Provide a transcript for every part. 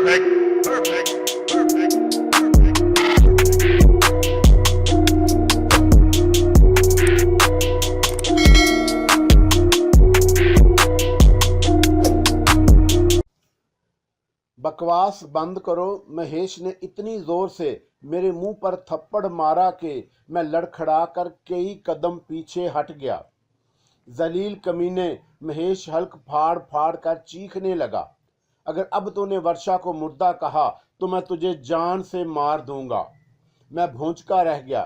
perfect, perfect, perfect. बकवास बंद करो। महेश ने इतनी जोर से मेरे मुंह पर थप्पड़ मारा कि मैं लड़खड़ा कर कई कदम पीछे हट गया। जलील कमीने, महेश हल्क फाड़ फाड़ कर चीखने लगा। अगर अब तूने वर्षा को मुर्दा कहा तो मैं तुझे जान से मार दूंगा। मैं भौंचका रह गया।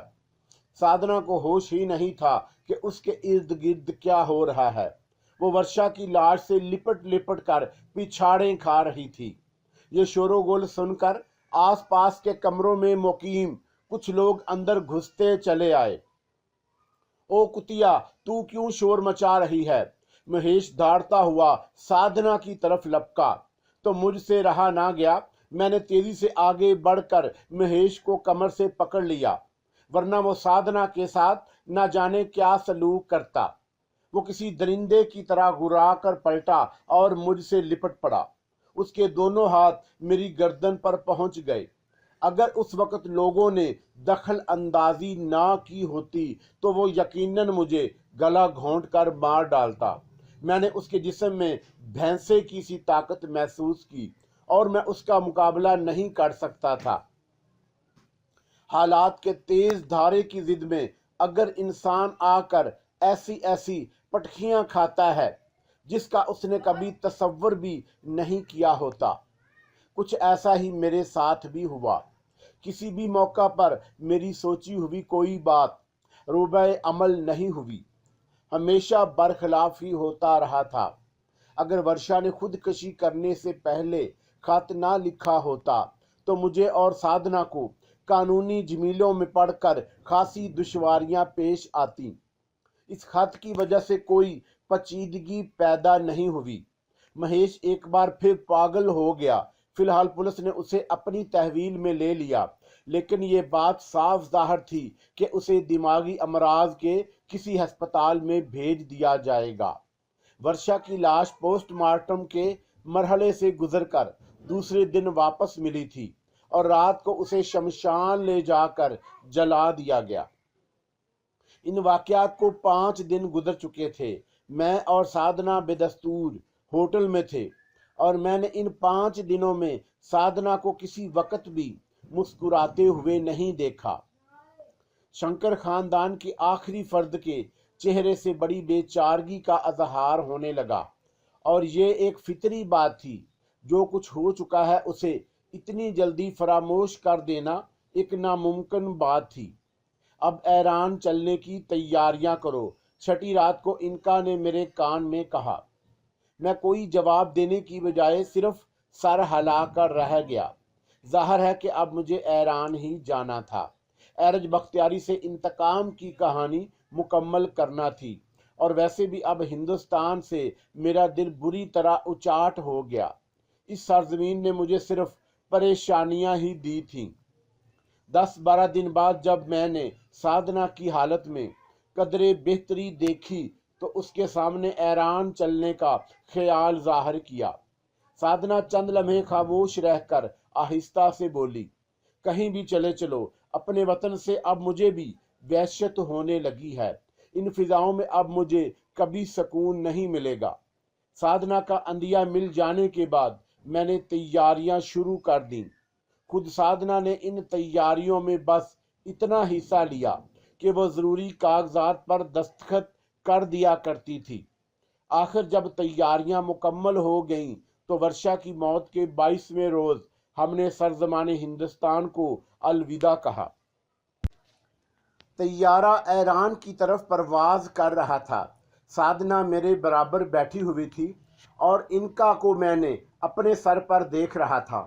साधना को होश ही नहीं था कि उसके इर्द गिर्द क्या हो रहा है। वो वर्षा की लाश से लिपट लिपट कर पिछाड़ें खा रही थी। ये शोरोगुल सुनकर आसपास के कमरों में मुकीम कुछ लोग अंदर घुसते चले आए। ओ कुतिया, तू क्यों शोर मचा रही है? महेश दौड़ता हुआ साधना की तरफ लपका तो मुझसे रहा ना गया। मैंने तेजी से आगे बढ़कर महेश को कमर से पकड़ लिया, वरना वो साधना के साथ न जाने क्या सलूक करता। वो किसी दरिंदे की तरह घुरा कर पलटा और मुझसे लिपट पड़ा। उसके दोनों हाथ मेरी गर्दन पर पहुंच गए। अगर उस वक्त लोगों ने दखल अंदाजी ना की होती तो वो यकीनन मुझे गला घोंट कर मार डालता। मैंने उसके जिस्म में भैंसे की सी ताकत महसूस की और मैं उसका मुकाबला नहीं कर सकता था। हालात के तेज धारे की जिद में अगर इंसान आकर ऐसी ऐसी पटखियां खाता है जिसका उसने कभी तसव्वुर भी नहीं किया होता। कुछ ऐसा ही मेरे साथ भी हुआ। किसी भी मौका पर मेरी सोची हुई कोई बात रूबे अमल नहीं हुई, हमेशा बरखिलाफ ही होता रहा था। अगर वर्षा ने खुदकशी करने से पहले खत ना लिखा होता तो मुझे और साधना को कानूनी झमेलों में पड़कर खासी दुश्वारियां पेश आती। इस खत की वजह से कोई पचीदगी पैदा नहीं हुई। महेश एक बार फिर पागल हो गया। फिलहाल पुलिस ने उसे अपनी तहवील में ले लिया, लेकिन ये बात साफ जाहिर थी कि उसे दिमागी अमराज के किसी अस्पताल में भेज दिया जाएगा। वर्षा की लाश पोस्टमार्टम के मरहले से गुजरकर दूसरे दिन वापस मिली थी और रात को उसे शमशान ले जाकर जला दिया गया। इन वाकयात को 5 दिन गुजर चुके थे। मैं और साधना बेदस्तूर होटल में थे और मैंने इन 5 दिनों में साधना को किसी वक्त भी मुस्कुराते हुए नहीं देखा। शंकर खानदान के आखिरी फर्द के चेहरे से बड़ी बेचारगी का अजहार होने लगा और ये एक फितरी बात थी। जो कुछ हो चुका है उसे इतनी जल्दी फरामोश कर देना एक नामुमकिन बात थी। अब ऐरान चलने की तैयारियां करो, छठी रात को इनका ने मेरे कान में कहा। मैं कोई जवाब देने की बजाय सिर्फ सर हिलाकर रह गया। जाहिर है कि अब मुझे ऐरान ही जाना था। एरज बख्तियारी से इंतकाम की कहानी मुकम्मल करना थी और वैसे भी अब हिंदुस्तान से मेरा दिल बुरी तरह उचाट हो गया। इस सरजमीन ने मुझे सिर्फ परेशानियां ही दी थीं। 10-12 दिन बाद जब मैंने साधना की हालत में कदरे बेहतरी देखी तो उसके सामने ऐरान चलने का ख्याल जाहिर किया। साधना चंद लम्हे खामोश रहकर आहिस्ता से बोली, कहीं भी चले चलो, अपने वतन से अब मुझे भी वहशत होने लगी है। इन फिजाओं में अब मुझे कभी सुकून नहीं मिलेगा। साधना का अंदिया मिल जाने के बाद मैंने तैयारियां शुरू कर दी। खुद साधना ने इन तैयारियों में बस इतना हिस्सा लिया कि वह जरूरी कागजात पर दस्तखत कर दिया करती थी। आखिर जब तैयारियां मुकम्मल हो गईं तो वर्षा की मौत के 22वें रोज हमने सरजमाने हिंदुस्तान को अलविदा कहा। तैयारा ईरान की तरफ परवाज कर रहा था। साधना मेरे बराबर बैठी हुई थी और इनका को मैंने अपने सर पर देख रहा था।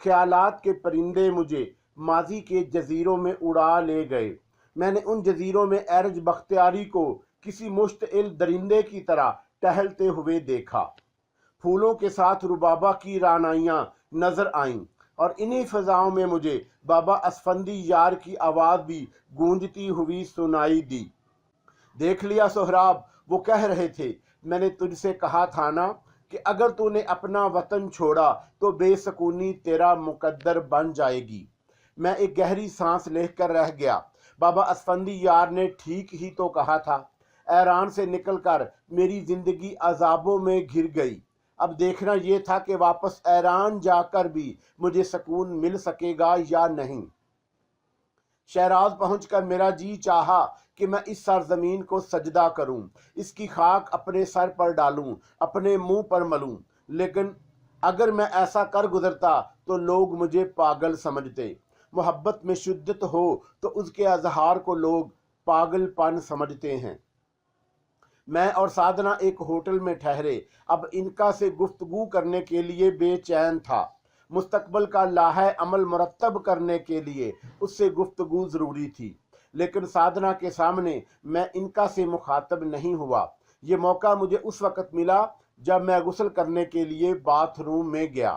ख्यालात के परिंदे मुझे माजी के जजीरों में उड़ा ले गए। मैंने उन जजीरों में एरज बख्तियारी को किसी मुश्तइल दरिंदे की तरह टहलते हुए देखा। फूलों के साथ रुबाबा की रानाइयां नजर आईं और इन्हीं फिजाओं में मुझे बाबा असफंदी यार की आवाज भी गूंजती हुई सुनाई दी। देख लिया सोहराब, वो कह रहे थे, मैंने तुझसे कहा था ना कि अगर तूने अपना वतन छोड़ा तो बेसकूनी तेरा मुकद्दर बन जाएगी। मैं एक गहरी सांस लेकर रह गया। बाबा असफंदी यार ने ठीक ही तो कहा था। ईरान से निकलकर मेरी जिंदगी अजाबों में घिर गई। अब देखना यह था कि वापस ईरान जाकर भी मुझे सुकून मिल सकेगा या नहीं। शहराज पहुंचकर मेरा जी चाहा कि मैं इस सरजमीन को सजदा करूं, इसकी खाक अपने सर पर डालूं, अपने मुंह पर मलूं। लेकिन अगर मैं ऐसा कर गुजरता तो लोग मुझे पागल समझते। मोहब्बत में शिद्दत हो तो उसके अजहार को लोग पागलपन समझते हैं। मैं और साधना एक होटल में ठहरे। अब इनका से गुफ्तगू करने के लिए बेचैन था। मुस्तकबल का लाहे अमल मुरत्तब करने के लिए उससे गुफ्तगू जरूरी थी, लेकिन साधना के सामने मैं इनका से मुखातब नहीं हुआ। ये मौका मुझे उस वक़्त मिला जब मैं गुस्ल करने के लिए बाथरूम में गया।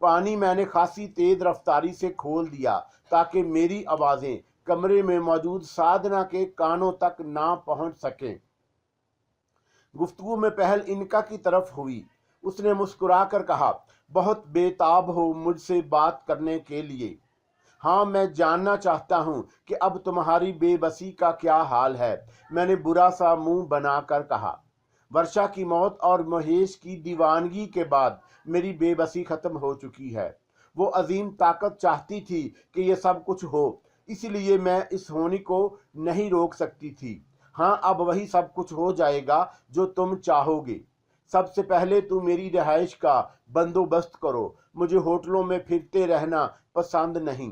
पानी मैंने खासी तेज रफ्तारी से खोल दिया ताकि मेरी आवाज़ें कमरे में मौजूद साधना के कानों तक ना पहुंच सकें। गुफ्तगू में पहल इनका की तरफ हुई। उसने मुस्कुराकर कहा, बहुत बेताब हो मुझसे बात करने के लिए। हाँ, मैं जानना चाहता हूँ कि अब तुम्हारी बेबसी का क्या हाल है। मैंने बुरा सा मुंह बनाकर कहा। वर्षा की मौत और महेश की दीवानगी के बाद मेरी बेबसी खत्म हो चुकी है। वो अजीम ताकत चाहती थी कि ये सब कुछ हो, इसलिए मैं इस होने को नहीं रोक सकती थी। हाँ, अब वही सब कुछ हो जाएगा जो तुम चाहोगे। सबसे पहले तुम मेरी रिहाइश का बंदोबस्त करो। मुझे होटलों में फिरते रहना पसंद नहीं।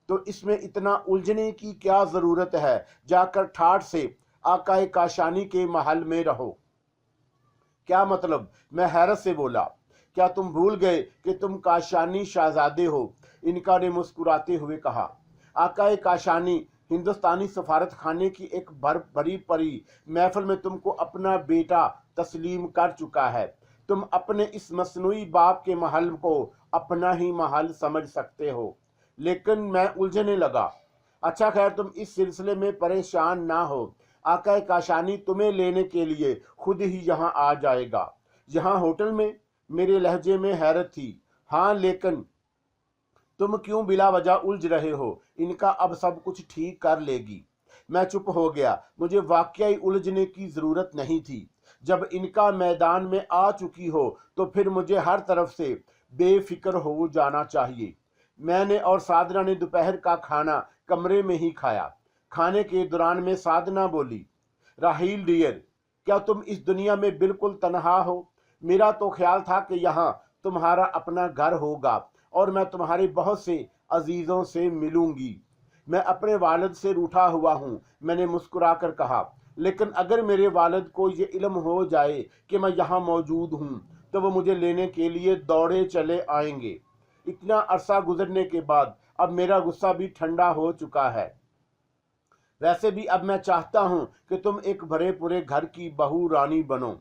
तो इसमें इतना उलझने की क्या जरूरत है? जाकर ठाठ से आकाए काशानी के महल में रहो। क्या मतलब? मैं हैरत से बोला। क्या तुम भूल गए कि तुम काशानी शहजादे हो? इनका ने मुस्कुराते हुए कहा। आकाए काशानी हिंदुस्तानी सफारत खाने की एक भरी परी महफिल में तुमको अपना बेटा तस्लीम कर चुका है। तुम अपने इस मसनूई बाप के महल को अपना ही महल समझ सकते हो। लेकिन मैं उलझने लगा। अच्छा खैर, तुम इस सिलसिले में परेशान ना हो। आकाए काशानी तुम्हें लेने के लिए खुद ही यहाँ आ जाएगा। यहाँ होटल में? मेरे लहजे में हैरत थी। हाँ, लेकिन तुम क्यों बिला वजह उलझ रहे हो? इनका अब सब कुछ ठीक कर लेगी। मैं चुप हो गया। मुझे वाकई उलझने की जरूरत नहीं थी। जब इनका मैदान में आ चुकी हो तो फिर मुझे हर तरफ से बेफिक्र हो जाना चाहिए। मैंने और साधना ने दोपहर का खाना कमरे में ही खाया। खाने के दौरान में साधना बोली, राहील डियर, क्या तुम इस दुनिया में बिल्कुल तनहा हो? मेरा तो ख्याल था कि यहाँ तुम्हारा अपना घर होगा और मैं तुम्हारे बहुत से अजीजों से मिलूंगी। मैं अपने वालिद से रूठा हुआ हूँ, मैंने मुस्कुराकर कहा। लेकिन अगर मेरे वालिद को ये इल्म हो जाए कि मैं यहाँ मौजूद हूँ तो वो मुझे लेने के लिए दौड़े चले आएंगे। इतना अरसा गुजरने के बाद अब मेरा गुस्सा भी ठंडा हो चुका है। वैसे भी अब मैं चाहता हूँ कि तुम एक भरे पूरे घर की बहू रानी बनो।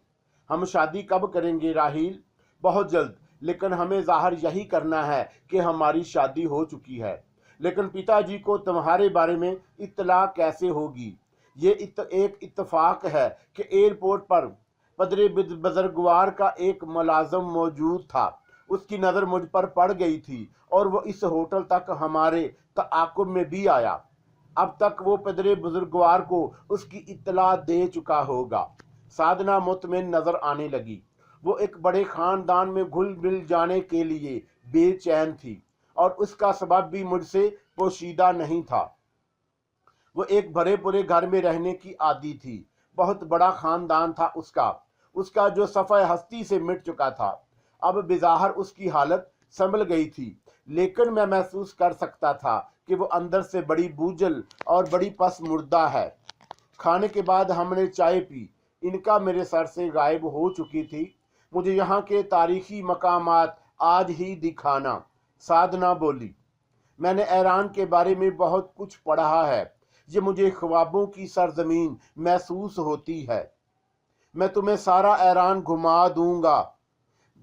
हम शादी कब करेंगे राहील? बहुत जल्द, लेकिन हमें जाहिर यही करना है कि हमारी शादी हो चुकी है। लेकिन पिताजी को तुम्हारे बारे में इत्तला कैसे होगी? ये एक इत्तेफाक है कि एयरपोर्ट पर पदरे बुजुर्गवार का एक मुलाजम मौजूद था। उसकी नज़र मुझ पर पड़ गई थी और वो इस होटल तक हमारे ताक़ुब में भी आया। अब तक वो पदरे बुजुर्गवार को उसकी इत्तला दे चुका होगा। साधना मुतमिन नजर आने लगी। वो एक बड़े खानदान में घुल मिल जाने के लिए बेचैन थी और उसका सबब भी मुझसे पोशीदा नहीं था। वो एक भरे पूरे घर में रहने की आदी थी। बहुत बड़ा खानदान था उसका जो सफ़े हस्ती से मिट चुका था। अब बेज़ाहिर उसकी हालत संभल गई थी, लेकिन मैं महसूस कर सकता था कि वो अंदर से बड़ी बूझल और बड़ी पस मुर्दा है। खाने के बाद हमने चाय पी। इनका मेरे सर से गायब हो चुकी थी। मुझे यहाँ के तारीखी मकामात आज ही दिखाना, साधना बोली। मैंने ईरान के बारे में बहुत कुछ पढ़ा है। ये मुझे ख्वाबों की सरजमीन महसूस होती है। मैं तुम्हें सारा ईरान घुमा दूंगा।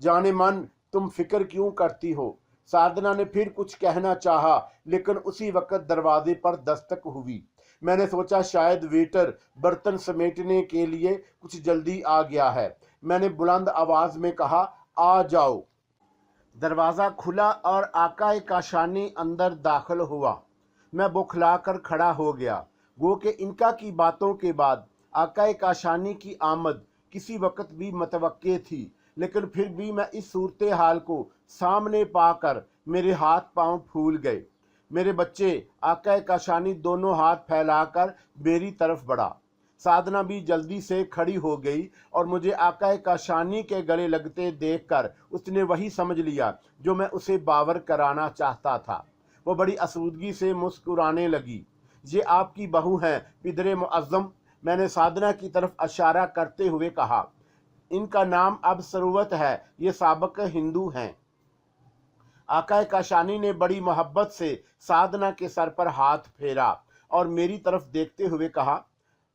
जाने मन, तुम फिक्र क्यों करती हो? साधना ने फिर कुछ कहना चाहा, लेकिन उसी वक्त दरवाजे पर दस्तक हुई। मैंने सोचा शायद वेटर बर्तन समेटने के लिए कुछ जल्दी आ गया है। मैंने बुलंद आवाज में कहा, आ जाओ। दरवाज़ा खुला और आकाए काशानी अंदर दाखिल हुआ। मैं बौखलाकर खड़ा हो गया। गो के इनका की बातों के बाद आकाए काशानी की आमद किसी वक्त भी मतवक्के थी, लेकिन फिर भी मैं इस सूरत हाल को सामने पाकर मेरे हाथ पांव फूल गए। मेरे बच्चे आकाए काशानी दोनों हाथ फैलाकर मेरी तरफ बढ़ा। साधना भी जल्दी से खड़ी हो गई और मुझे आकाए काशानी के गले लगते देखकर उसने वही समझ लिया जो मैं उसे बावर कराना चाहता था। वो बड़ी आसूदगी से मुस्कुराने लगी। ये आपकी बहू हैं पिदरे मुअज्जम, मैंने साधना की तरफ इशारा करते हुए कहा। इनका नाम अब सरुवत है, ये साबक हिंदू हैं। आकाए काशानी ने बड़ी मोहब्बत से साधना के सर पर हाथ फेरा और मेरी तरफ देखते हुए कहा,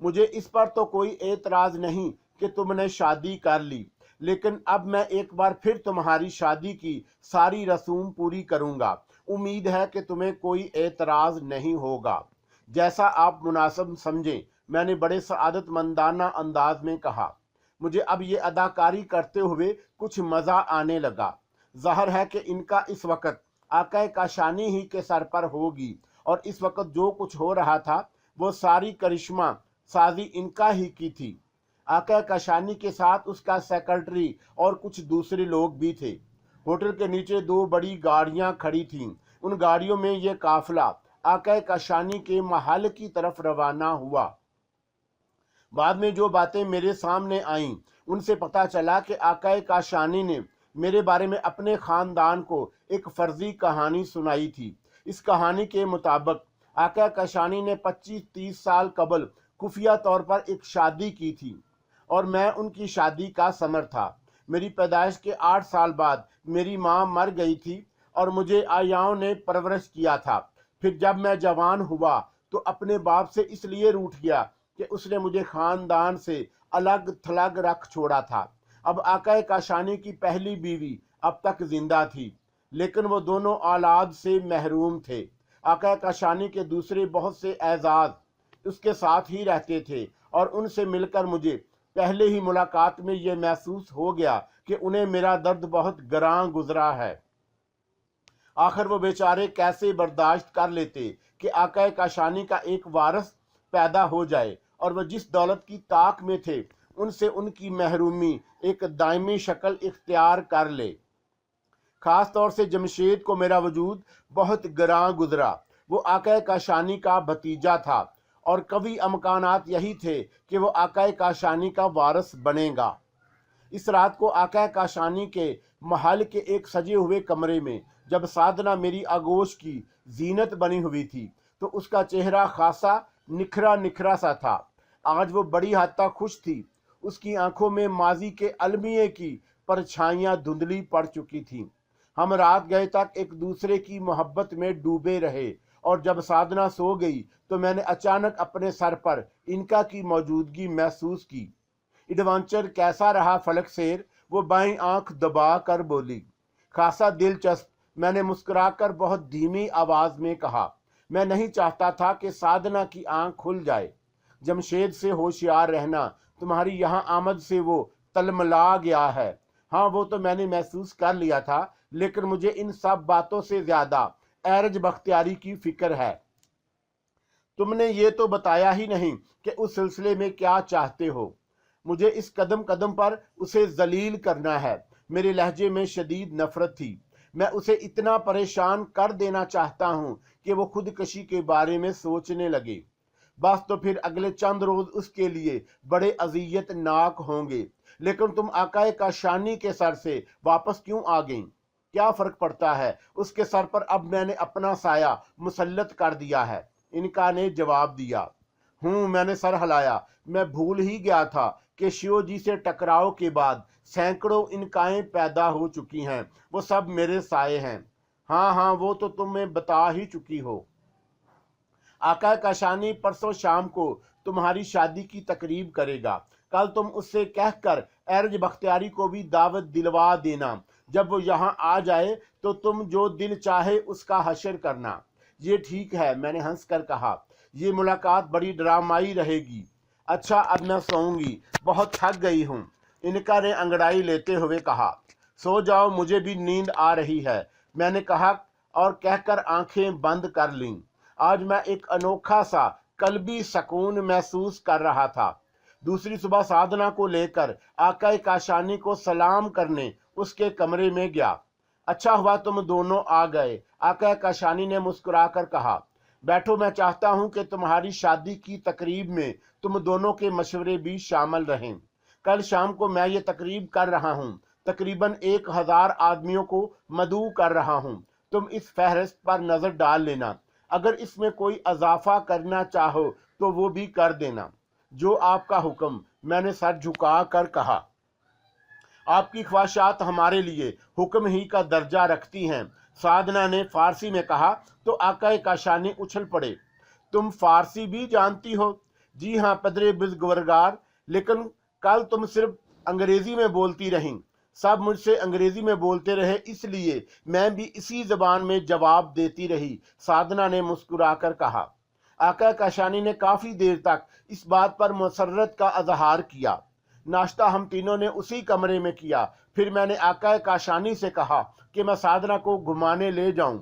मुझे इस पर तो कोई एतराज नहीं कि तुमने शादी कर ली, लेकिन अब मैं एक बार फिर तुम्हारी शादी की सारी रसूम पूरी करूंगा। उम्मीद है कि तुम्हें कोई एतराज नहीं होगा। जैसा आप मुनासिब समझें, मैंने बड़े सआदतमंदाना अंदाज में कहा। मुझे अब ये अदाकारी करते हुए कुछ मज़ा आने लगा। ज़ाहिर है कि इनका इस वक्त आकाए काशानी ही के सर पर होगी और इस वक्त जो कुछ हो रहा था वो सारी करिश्मा साजी इनका ही की थी। आकाए काशानी के साथ उसका सेक्रेटरी और कुछ दूसरे लोग भी थे। होटल के नीचे 2 बड़ी गाड़ियां खड़ी थीं। उन गाड़ियों में ये काफिला आकाए काशानी के महल की तरफ रवाना हुआ। बाद में जो बातें मेरे सामने आईं, उनसे पता चला कि आकाए काशानी ने मेरे बारे में अपने ख़ानदान को एक फर्जी कहानी सुनाई थी। इस कहानी के मुताबिक आकाए काशानी ने 25-30 साल कबल खुफिया तौर पर एक शादी की थी और मैं उनकी शादी का समर था। मेरी पैदाइश के 8 साल बाद मेरी माँ मर गई थी और मुझे आयाओं ने परवरिश किया था। फिर जब मैं जवान हुआ तो अपने बाप से इसलिए रूठ गया कि उसने मुझे ख़ानदान से अलग थलग रख छोड़ा था। अब आकाए काशानी की पहली बीवी अब तक जिंदा थी, लेकिन वो दोनों औलाद से महरूम थे। आकाए काशानी के दूसरे बहुत से एजाज उसके साथ ही रहते थे और उनसे मिलकर मुझे पहले ही मुलाकात में ये महसूस हो गया कि उन्हें मेरा दर्द बहुत गरां गुजरा है। आखिर वो बेचारे कैसे बर्दाश्त कर लेते कि आकाए काशानी का एक वारिस पैदा हो जाए और वह जिस दौलत की ताक में थे उनसे उनकी महरूमी एक दायमी शक्ल इख्तियार कर ले। ख़ास तौर से जमशेद को मेरा वजूद बहुत गरां गुजरा। वो आकाए काशानी का भतीजा था और कभी अमकानात यही थे कि वो आकाए काशानी का वारिस बनेगा। इस रात को आकाए काशानी के महल के एक सजे हुए कमरे में जब साधना मेरी आगोश की जीनत बनी हुई थी तो उसका चेहरा खासा निखरा निखरा सा था। आज वो बड़ी हद तक खुश थी। उसकी आंखों में माजी के अलमिये की परछाइयां धुंधली पड़ चुकी थीं। हम रात गए तक एक दूसरे की मोहब्बत में डूबे रहे और जब साधना सो गई तो मैंने अचानक अपने सर पर इनका की मौजूदगी महसूस की। एडवेंचर कैसा रहा फलक सेर? वो बाईं आंख दबा कर बोली। खासा दिलचस्प, मैंने मुस्कुराकर बहुत धीमी आवाज में कहा। मैं नहीं चाहता था कि साधना की आंख खुल जाए। जमशेद से होशियार रहना, तुम्हारी यहाँ आमद से वो तलमला गया है। हाँ, वो तो मैंने महसूस कर लिया था, लेकिन मुझे इन सब बातों से ज्यादा एरज बख्तियारी की फिक्र है। तुमने ये तो बताया ही नहीं कि उस सिलसिले में क्या चाहते हो। मुझे इस कदम कदम पर उसे जलील करना है। मेरे लहजे में शदीद नफरत थी। मैं उसे इतना परेशान कर देना चाहता हूँ कि वो खुदकशी के बारे में सोचने लगे। बस तो फिर अगले चंद रोज उसके लिए बड़े अजियतनाक होंगे। लेकिन तुम आकाए काशानी के सर से वापस क्यों आ गई? क्या फर्क पड़ता है? उसके सर पर अब मैंने अपना साया मुसल्लत कर दिया है। इनका ने जवाब दिया। मैंने सर हिलाया। मैं भूल ही गया था कि शिव जी से टकराव के बाद सैकड़ों इनकाएं पैदा हो चुकी हैं। वो सब मेरे साए हैं। हाँ, वो तो तुम्हें बता ही चुकी हो। आकाए काशानी परसों शाम को तुम्हारी शादी की तकरीब करेगा। कल तुम उससे कहकर एरज बख्तियारी को भी दावत दिलवा देना। जब वो यहाँ आ जाए तो तुम जो दिल चाहे उसका हशर करना। ये ठीक है, मैंने हंसकर कहा। ये मुलाकात बड़ी ड्रामाई रहेगी। अच्छा, अब मैं सोऊंगी, बहुत थक गई हूँ, इनका ने अंगड़ाई लेते हुए कहा। सो जाओ, मुझे भी नींद आ रही है, मैंने कहा और कहकर आंखें बंद कर लीं। आज मैं एक अनोखा सा कल्बी सुकून महसूस कर रहा था। दूसरी सुबह साधना को लेकर आका काशानी को सलाम करने उसके कमरे में गया। अच्छा हुआ तुम दोनों आ गए, आका काशानी ने मुस्कुराकर कहा। बैठो, मैं चाहता हूं कि तुम्हारी शादी की तकरीब में तुम दोनों के मशवरे भी शामिल रहें। कल शाम को मैं ये तकरीब कर रहा हूं, तकरीबन 1000 आदमियों को मदऊ कर रहा हूं। तुम इस फहरिस्त पर नजर डाल लेना, अगर इसमें कोई इजाफा करना चाहो तो वो भी कर देना। जो आपका हुक्म, मैंने सर झुका कर कहा। आपकी ख्वाहिशात हमारे लिए हुक्म ही का दर्जा रखती हैं, साधना ने फारसी में कहा। तो आका काशानी उछल पड़े। तुम फारसी भी जानती हो? जी हाँ पदरे बुजुर्गवार, लेकिन कल तुम सिर्फ अंग्रेजी में बोलती रहीं। सब मुझसे अंग्रेजी में बोलते रहे, इसलिए मैं भी इसी जबान में जवाब देती रही, साधना ने मुस्कुराकर कहा। आका काशानी ने काफी देर तक इस बात पर मसर्रत का इजहार किया। नाश्ता हम तीनों ने उसी कमरे में किया। फिर मैंने आका काशानी से कहा कि मैं साधना को घुमाने ले जाऊं।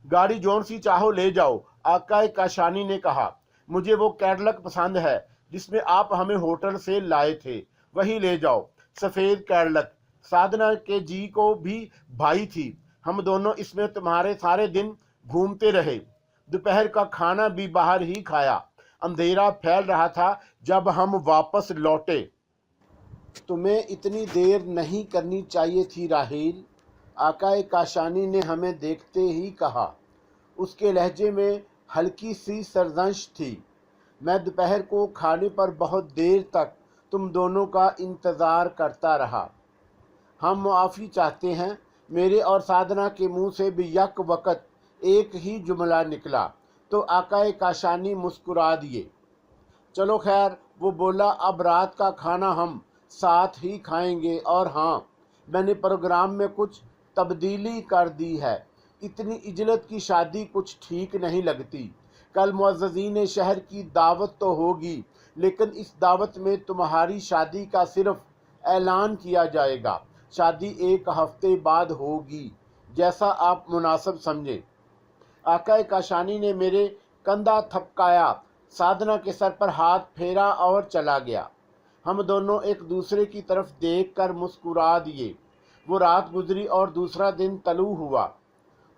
गाड़ी जौन सी चाहो ले जाओ, आका काशानी ने कहा। मुझे वो कैडलक पसंद है जिसमें आप हमें होटल से लाए थे, वही ले जाओ, सफेद कैडलक। साधना के जी को भी भाई थी। हम दोनों इसमें तुम्हारे सारे दिन घूमते रहे। दोपहर का खाना भी बाहर ही खाया। अंधेरा फैल रहा था जब हम वापस लौटे। तुम्हें इतनी देर नहीं करनी चाहिए थी राहील, आका काशानी ने हमें देखते ही कहा। उसके लहजे में हल्की सी सरजश थी। मैं दोपहर को खाने पर बहुत देर तक तुम दोनों का इंतज़ार करता रहा। हम मुआफ़ी चाहते हैं। मेरे और साधना के मुंह से भी यक वक़्त एक ही जुमला निकला तो आका काशानी मुस्कुरा दिए। चलो खैर, वो बोला, अब रात का खाना हम साथ ही खाएंगे। और हाँ, मैंने प्रोग्राम में कुछ तब्दीली कर दी है। इतनी इजलत की शादी कुछ ठीक नहीं लगती। कल मुअज़्ज़िज़ीन शहर की दावत तो होगी, लेकिन इस दावत में तुम्हारी शादी का सिर्फ ऐलान किया जाएगा। शादी 1 हफ्ते बाद होगी, जैसा आप मुनासिब समझें। आका काशानी ने मेरे कंधा थपकाया, साधना के सर पर हाथ फेरा और चला गया। हम दोनों एक दूसरे की तरफ देखकर मुस्कुरा दिए। वो रात गुजरी और दूसरा दिन तलू हुआ।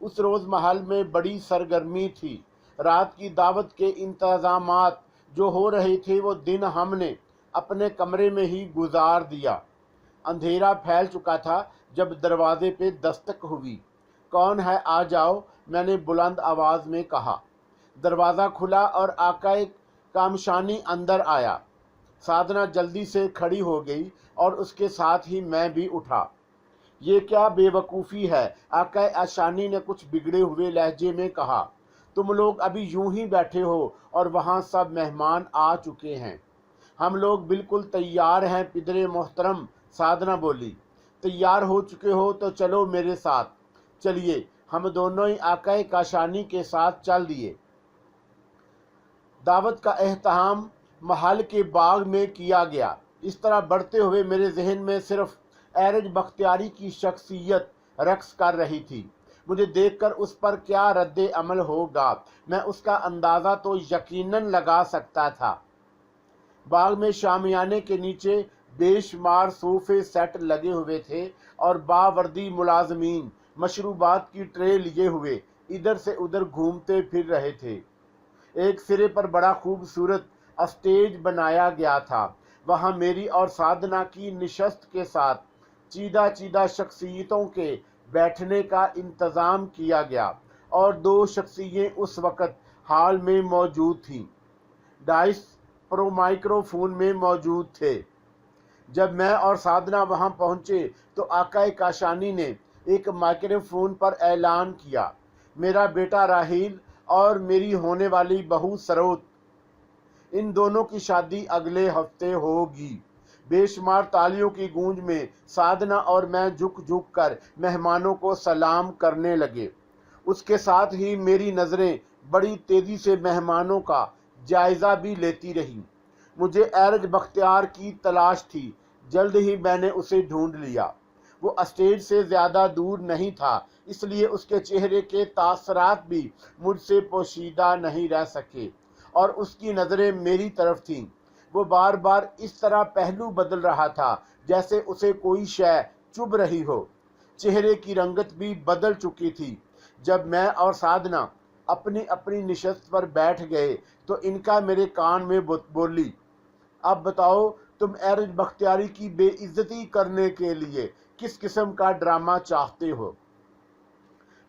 उस रोज़ महल में बड़ी सरगर्मी थी। रात की दावत के इंतज़ामात जो हो रहे थे, वो दिन हमने अपने कमरे में ही गुजार दिया। अंधेरा फैल चुका था जब दरवाजे पे दस्तक हुई। कौन है, आ जाओ, मैंने बुलंद आवाज़ में कहा। दरवाज़ा खुला और आका काशानी अंदर आया। साधना जल्दी से खड़ी हो गई और उसके साथ ही मैं भी उठा। ये क्या बेवकूफ़ी है, आका काशानी ने कुछ बिगड़े हुए लहजे में कहा। तुम लोग अभी यूं ही बैठे हो और वहाँ सब मेहमान आ चुके हैं। हम लोग बिल्कुल तैयार हैं पिदरे मोहतरम, साधना बोली। तैयार हो चुके हो तो चलो मेरे साथ। चलिए, हम दोनों ही आका काशानी के साथ चल दिए। दावत का एहतमाम महल के बाग में किया गया। इस तरह बढ़ते हुए मेरे जहन में सिर्फ एरज बख्तियारी की शख्सियत रक्स कर रही थी। मुझे देखकर उस पर क्या रद्द अमल होगा, मैं उसका अंदाज़ा तो यकीनन लगा सकता था। बाग में शामियाने के नीचे बेशुमार सोफे सेट लगे हुए थे और बावर्दी मुलाजमीन मशरूबात की ट्रे लिए हुए इधर से उधर घूमते फिर रहे थे। एक सिरे पर बड़ा खूबसूरत स्टेज बनाया गया था। वहाँ मेरी और साधना की निशस्त के साथ चीदा चीदा शख्सियतों के बैठने का इंतज़ाम किया गया और 2 शख्सियतें उस वक़्त हाल में मौजूद थीं। डाइस प्रो माइक्रोफोन में मौजूद थे। जब मैं और साधना वहां पहुंचे तो आका काशानी ने एक माइक्रोफोन पर ऐलान किया, मेरा बेटा राहील और मेरी होने वाली बहू सरोत, इन दोनों की शादी अगले हफ्ते होगी। बेशुमार तालियों की गूंज में साधना और मैं झुक झुक कर मेहमानों को सलाम करने लगे। उसके साथ ही मेरी नज़रें बड़ी तेज़ी से मेहमानों का जायज़ा भी लेती रही। मुझे एरज बख्तियार की तलाश थी। जल्द ही मैंने उसे ढूंढ लिया। वो स्टेज से ज़्यादा दूर नहीं था, इसलिए उसके चेहरे के तासरात भी मुझसे पोशीदा नहीं रह सके और उसकी नज़रें मेरी तरफ थीं। वो बार बार इस तरह पहलू बदल रहा था जैसे उसे कोई शय चुभ रही हो। चेहरे की रंगत भी बदल चुकी थी। जब मैं और साधना अपनी अपनी निशस्त पर बैठ गए तो इनका मेरे कान में बोली, अब बताओ तुम एरज बख्तियारी की बेइज्जती करने के लिए किस किस्म का ड्रामा चाहते हो।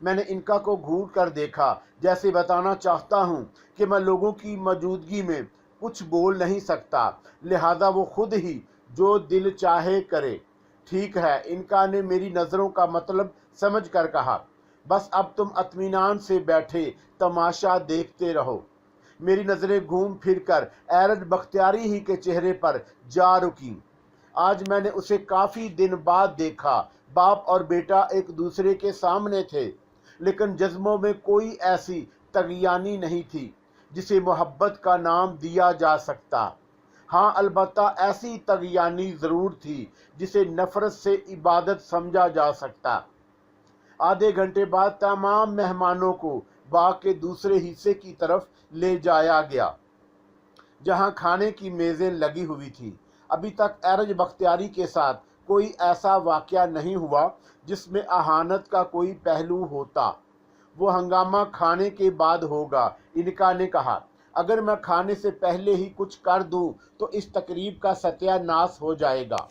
मैंने इनका को घूर कर देखा, जैसे बताना चाहता हूँ कि मैं लोगों की मौजूदगी में कुछ बोल नहीं सकता, लिहाजा वो खुद ही जो दिल चाहे करे। ठीक है, इनका ने मेरी नज़रों का मतलब समझ कर कहा, बस अब तुम इत्मीनान से बैठे तमाशा देखते रहो। मेरी नज़रें घूम फिर कर एरज बख्तियारी ही के चेहरे पर जा रुकी। आज मैंने उसे काफ़ी दिन बाद देखा। बाप और बेटा एक दूसरे के सामने थे, लेकिन जज्बों में कोई ऐसी तगयानी नहीं थी जिसे मोहब्बत का नाम दिया जा सकता। हाँ, अलबत्ता ऐसी तगयानी ज़रूर थी जिसे नफ़रत से इबादत समझा जा सकता। आधे घंटे बाद तमाम मेहमानों को बाग के दूसरे हिस्से की तरफ ले जाया गया, जहां खाने की मेज़ें लगी हुई थी। अभी तक एरज बख्तियारी के साथ कोई ऐसा वाक़या नहीं हुआ जिसमें अहानत का कोई पहलू होता। वो हंगामा खाने के बाद होगा, इनका ने कहा। अगर मैं खाने से पहले ही कुछ कर दूं तो इस तकरीब का सत्यानाश हो जाएगा।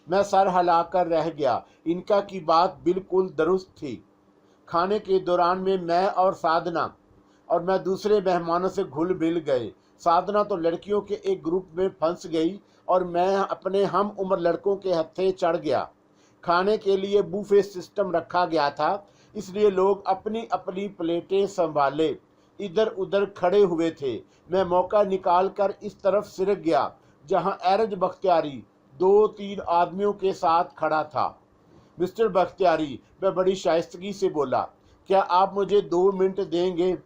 मैं सर हिलाकर रह गया। इनका की बात बिल्कुल दुरुस्त थी। खाने के दौरान में मैं और साधना और मैं दूसरे मेहमानों से घुल मिल गए। साधना तो लड़कियों के एक ग्रुप में फंस गई और मैं अपने हम उम्र लड़कों के हत्थे चढ़ गया। खाने के लिए बूफे सिस्टम रखा गया था, इसलिए लोग अपनी अपनी प्लेटें संभाले इधर उधर खड़े हुए थे। मैं मौका निकाल कर इस तरफ सिरक गया जहां एरज बख्तियारी 2-3 आदमियों के साथ खड़ा था। मिस्टर बख्तियारी, मैं बड़ी शाइस्तगी से बोला, क्या आप मुझे 2 मिनट देंगे?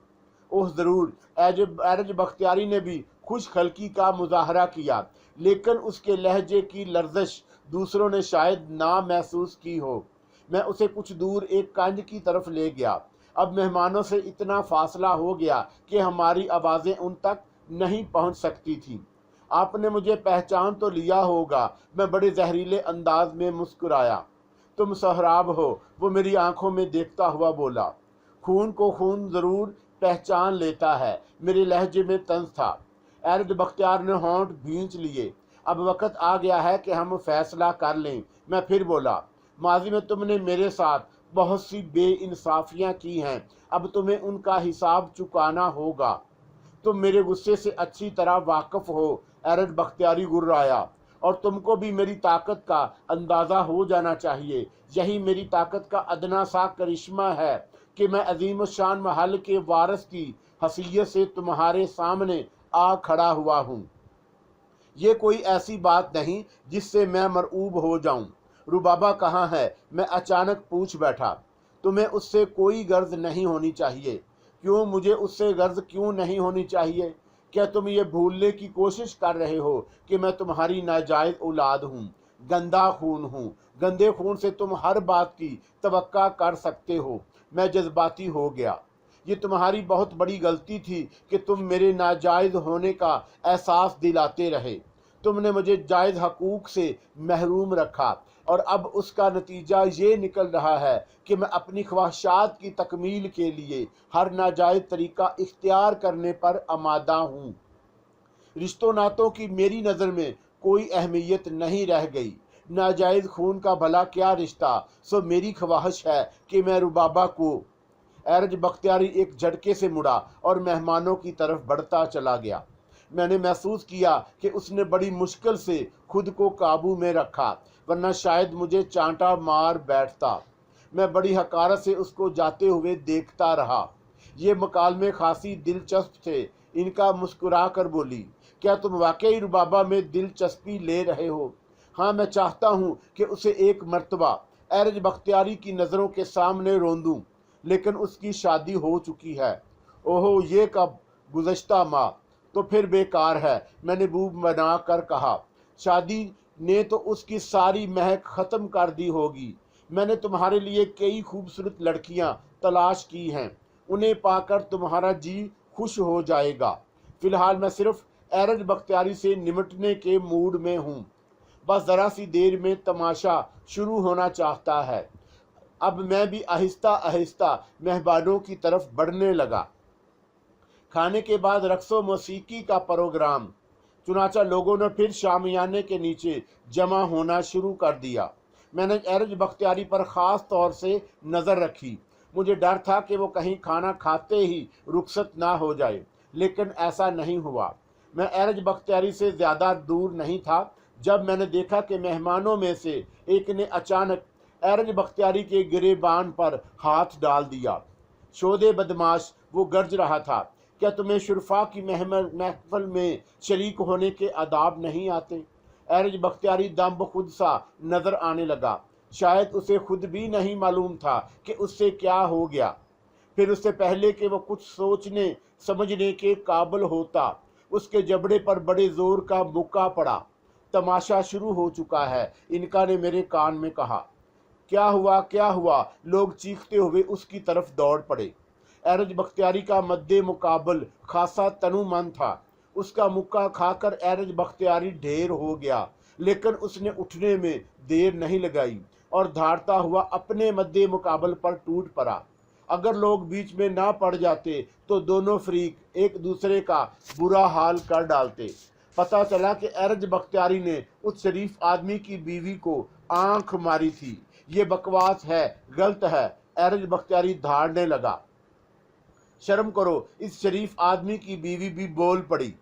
ओह ज़रूर। एरज बख्तियारी ने भी खुश खल्की का मुजाहरा किया, लेकिन उसके लहजे की लर्जिश दूसरों ने शायद ना महसूस की हो। मैं उसे कुछ दूर एक कंज की तरफ ले गया। अब मेहमानों से इतना फासला हो गया कि हमारी आवाज़ें उन तक नहीं पहुंच सकती थीं। आपने मुझे पहचान तो लिया होगा। मैं बड़े जहरीले अंदाज में मुस्कुराया। तुम सोहराब हो, वो मेरी आंखों में देखता हुआ बोला। खून को खून ज़रूर पहचान लेता है, मेरे लहजे में तंज था। एरज बख्तियार ने होंठ भींच लिए। अब वक्त आ गया है कि हम फैसला कर लें। मैं फिर बोला, माजी में तुमने मेरे साथ बहुत सी बेइंसाफियां की हैं, अब तुम्हें उनका हिसाब चुकाना होगा। तुम मेरे गुस्से से अच्छी तरह वाकिफ हो। एरज बख्तियारी गुर्राया। और तुमको भी मेरी ताकत का अंदाज़ा हो जाना चाहिए। यही मेरी ताकत का अदना सा करिश्मा है कि मैं अजीम शान महल के वारिस की हसीयत से तुम्हारे सामने आ खड़ा हुआ हूँ। ये कोई ऐसी बात नहीं जिससे मैं मरऊब हो जाऊं। रुबाबा कहाँ है? मैं अचानक पूछ बैठा। तुम्हें उससे कोई गर्ज नहीं होनी चाहिए। क्यों? मुझे उससे गर्ज क्यों नहीं होनी चाहिए? क्या तुम ये भूलने की कोशिश कर रहे हो कि मैं तुम्हारी नाजायज औलाद हूँ, गंदा खून हूँ? गंदे खून से तुम हर बात की तवक्का कर सकते हो। मैं जज्बाती हो गया। ये तुम्हारी बहुत बड़ी गलती थी कि तुम मेरे नाजायज होने का एहसास दिलाते रहे। तुमने मुझे जायज़ हकूक़ से महरूम रखा और अब उसका नतीजा ये निकल रहा है कि मैं अपनी ख्वाहिशात की तकमील के लिए हर नाजायज़ तरीका इख्तियार करने पर आमादा हूँ। रिश्तों नातों की मेरी नज़र में कोई अहमियत नहीं रह गई। नाजायज़ खून का भला क्या रिश्ता। सो मेरी ख्वाहिश है कि मैं रुबाबा को। एरज बख्तियारी एक झटके से मुड़ा और मेहमानों की तरफ बढ़ता चला गया। मैंने महसूस किया कि उसने बड़ी मुश्किल से खुद को काबू में रखा, वरना शायद मुझे चांटा मार बैठता। मैं बड़ी हकारत से उसको जाते हुए देखता रहा। ये मुकालमे खासी दिलचस्प थे। इनका मुस्कुरा कर बोली, क्या तुम वाकई रुबाबा में दिलचस्पी ले रहे हो? हाँ, मैं चाहता हूँ कि उसे एक मर्तबा एरज बख्तियारी की नज़रों के सामने रोंदूं, लेकिन उसकी शादी हो चुकी है। ओहो, ये कब? गुज़श्ता माह। तो फिर बेकार है, मैंने मुंह बना कर कहा। शादी ने तो उसकी सारी महक खत्म कर दी होगी। मैंने तुम्हारे लिए कई खूबसूरत लड़कियां तलाश की हैं, उन्हें पाकर तुम्हारा जी खुश हो जाएगा। फिलहाल मैं सिर्फ एरज बख्तियारी से निमटने के मूड में हूँ। बस ज़रा सी देर में तमाशा शुरू होना चाहता है। अब मैं भी आहिस्ता आहिस्ता मेहमानों की तरफ बढ़ने लगा। खाने के बाद रक्सो मौसीकी का प्रोग्राम। चुनाचा लोगों ने फिर शामियाने के नीचे जमा होना शुरू कर दिया। मैंने एरज बख्तियारी पर ख़ास तौर से नज़र रखी। मुझे डर था कि वो कहीं खाना खाते ही रुखसत ना हो जाए, लेकिन ऐसा नहीं हुआ। मैं एरज बख्तियारी से ज़्यादा दूर नहीं था जब मैंने देखा कि मेहमानों में से एक ने अचानक एरज बख्तियारी के गिरेबान पर हाथ डाल दिया। शोधे बदमाश, वो गर्ज रहा था, क्या तुम्हें शुरफा की महफिल में शरीक होने के आदाब नहीं आते? एरज बख्तियारी दम खुद सा नजर आने लगा। शायद उसे खुद भी नहीं मालूम था कि उससे क्या हो गया। फिर उससे पहले कि वो कुछ सोचने समझने के काबिल होता, उसके जबड़े पर बड़े जोर का मुक्का पड़ा। तमाशा शुरू हो चुका है, इनका ने मेरे कान में कहा। क्या हुआ, क्या हुआ? लोग चीखते हुए उसकी तरफ दौड़ पड़े। एरज बख्तियारी का मद्दे मुकाबल खासा तनुमंद था। उसका मुक्का खाकर एरज बख्तियारी ढेर हो गया, लेकिन उसने उठने में देर नहीं लगाई और धाड़ता हुआ अपने मद्दे मुकाबल पर टूट पड़ा। अगर लोग बीच में ना पड़ जाते तो दोनों फरीक एक दूसरे का बुरा हाल कर डालते। पता चला कि एरज बख्तियारी ने उस शरीफ आदमी की बीवी को आंख मारी थी। ये बकवास है, गलत है, एरज बख्तियारी धाड़ने लगा। शर्म करो, इस शरीफ आदमी की बीवी भी बोल पड़ी।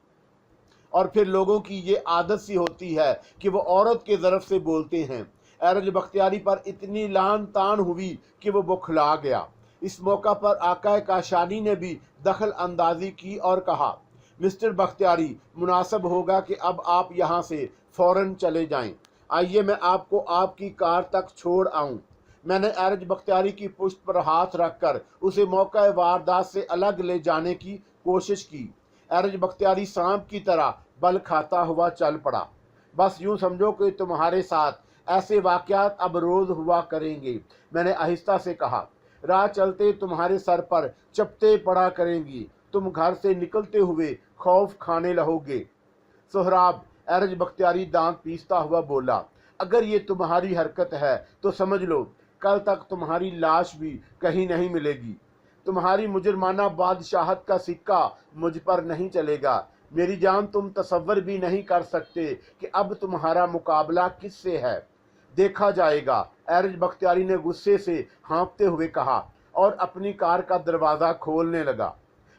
और फिर लोगों की ये आदत सी होती है कि वो औरत के तरफ से बोलते हैं। एरज बख्तियारी पर इतनी लान तान हुई कि वो बौखला गया। इस मौका पर आका काशानी ने भी दखल अंदाजी की और कहा, मिस्टर बख्तियारी, मुनासिब होगा कि अब आप यहाँ से फौरन चले जाएं। आइए मैं आपको आपकी कार तक छोड़ आऊं। मैंने एरज बख्तियारी की पुश्त पर हाथ रखकर उसे मौका वारदात से अलग ले जाने की कोशिश की। एरज बख्तियारी सांप की तरह बल खाता हुआ चल पड़ा। बस यूं समझो कि तुम्हारे साथ ऐसे वाक़यात अब रोज़ हुआ करेंगे, मैंने आहिस्ता से कहा। राह चलते तुम्हारे सर पर चपटे पड़ा करेंगी, तुम घर से निकलते हुए खौफ खाने लगोगे। सोहराब, एरज बख्तियारी दांत पीसता हुआ बोला, अगर ये तुम्हारी हरकत है तो समझ लो कल तक तुम्हारी लाश भी कहीं नहीं मिलेगी। तुम्हारी मुजरमाना बादशाहत का सिक्का मुझ पर नहीं चलेगा। मेरी जान, तुम तसव्वुर भी नहीं कर सकते कि अब तुम्हारा मुकाबला किससे है। देखा जाएगा, एरज बख्तियारी ने गुस्से से हाँफते हुए कहा और अपनी कार का दरवाज़ा खोलने लगा।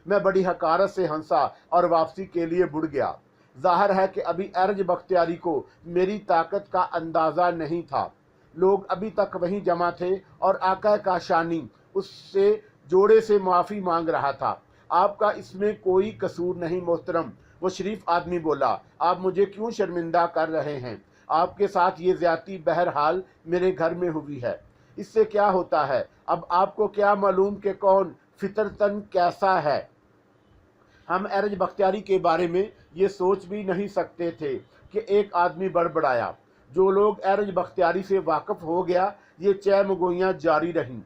मैं बड़ी हकारत से हंसा और वापसी के लिए बुड़ गया। जाहिर है कि अभी एरज बख्तियारी को मेरी ताकत का अंदाज़ा नहीं था। लोग अभी तक वहीं जमा थे और आका काशानी उससे जोड़े से माफ़ी मांग रहा था। आपका इसमें कोई कसूर नहीं मोहतरम, वो शरीफ आदमी बोला। आप मुझे क्यों शर्मिंदा कर रहे हैं? आपके साथ ये ज़्यादती बहरहाल मेरे घर में हुई है, इससे क्या होता है? अब आपको क्या मालूम कि कौन फितरतन कैसा है। हम एरज बख्तियारी के बारे में ये सोच भी नहीं सकते थे कि एक आदमी बड़बड़ाया। जो लोग एरज बख्तियारी से वाकिफ हो गया, ये चहमगोइयाँ जारी रहीं।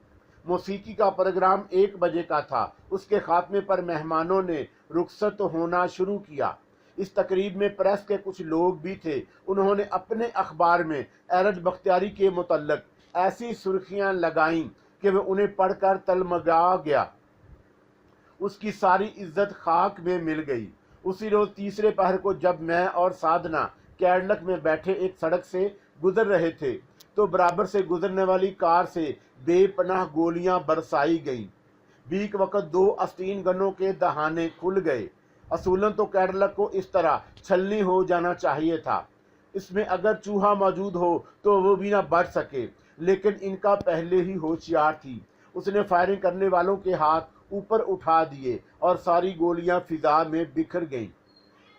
मौसीकी का प्रोग्राम 1 बजे का था। उसके खात्मे पर मेहमानों ने रुखसत होना शुरू किया। इस तकरीब में प्रेस के कुछ लोग भी थे। उन्होंने अपने अखबार में एरज बख्तियारी के मुतल्लक ऐसी सुर्खियाँ लगाईं कि वह उन्हें पढ़कर तलमगा गया। उसकी सारी इज्जत खाक में मिल गई। उसी रोज़ तीसरे पहर को जब मैं और साधना कैडलक में बैठे एक सड़क से गुजर रहे थे तो बराबर से गुजरने वाली कार से बेपनाह गोलियां बरसाई गईं। बीक वक्त 2 आस्तीन गनों के दहाने खुल गए। असूलन तो कैडलक को इस तरह छलनी हो जाना चाहिए था। इसमें अगर चूहा मौजूद हो तो वो भी ना बच सके, लेकिन इनका पहले ही होशियार थी। उसने फायरिंग करने वालों के हाथ ऊपर उठा दिए और सारी गोलियां फिजा में बिखर गईं।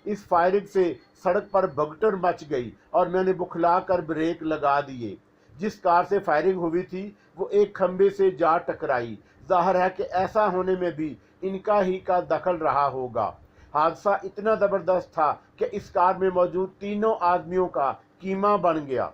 इस फायरिंग से सड़क पर भगदड़ मच गई और मैंने बुखला कर ब्रेक लगा दिए। जिस कार से फायरिंग हुई थी वो एक खंबे से जा टकराई। जाहिर है कि ऐसा होने में भी इनका ही का दखल रहा होगा। हादसा इतना ज़बरदस्त था कि इस कार में मौजूद तीनों आदमियों का कीमा बन गया।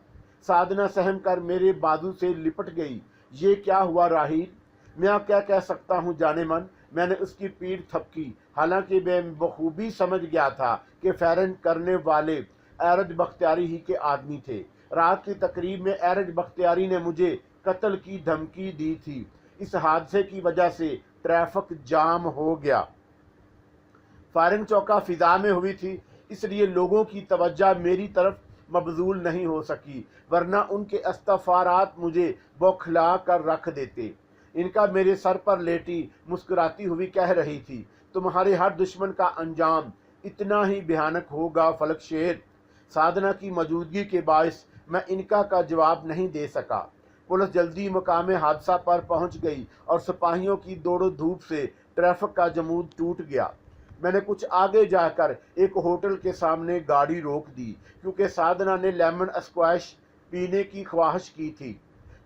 साधना सहम कर मेरे बाजू से लिपट गई। ये क्या हुआ राहील? मैं क्या कह सकता हूँ जाने मन। मैंने उसकी पीठ थपकी। हालांकि मैं बखूबी समझ गया था कि फायरिंग करने वाले एरज बख्तियारी ही के आदमी थे। रात की तकरीब में एरज बख्तियारी ने मुझे कत्ल की धमकी दी थी। इस हादसे की वजह से ट्रैफिक जाम हो गया। फायरिंग चौका फिजा में हुई थी, इसलिए लोगों की तवज्जो मेरी तरफ मबजूल नहीं हो सकी, वरना उनके इस्तफारात मुझे बौखला कर रख देते। इनका मेरे सर पर लेटी मुस्कुराती हुई कह रही थी, तुम्हारे हर दुश्मन का अंजाम इतना ही भयानक होगा फलक शेर। साधना की मौजूदगी के बायस मैं इनका का जवाब नहीं दे सका। पुलिस जल्दी मकामे हादसा पर पहुंच गई और सिपाहियों की दौड़ो धूप से ट्रैफिक का जमूद टूट गया। मैंने कुछ आगे जाकर एक होटल के सामने गाड़ी रोक दी, क्योंकि साधना ने लेमन स्क्वैश पीने की ख्वाहिश की थी।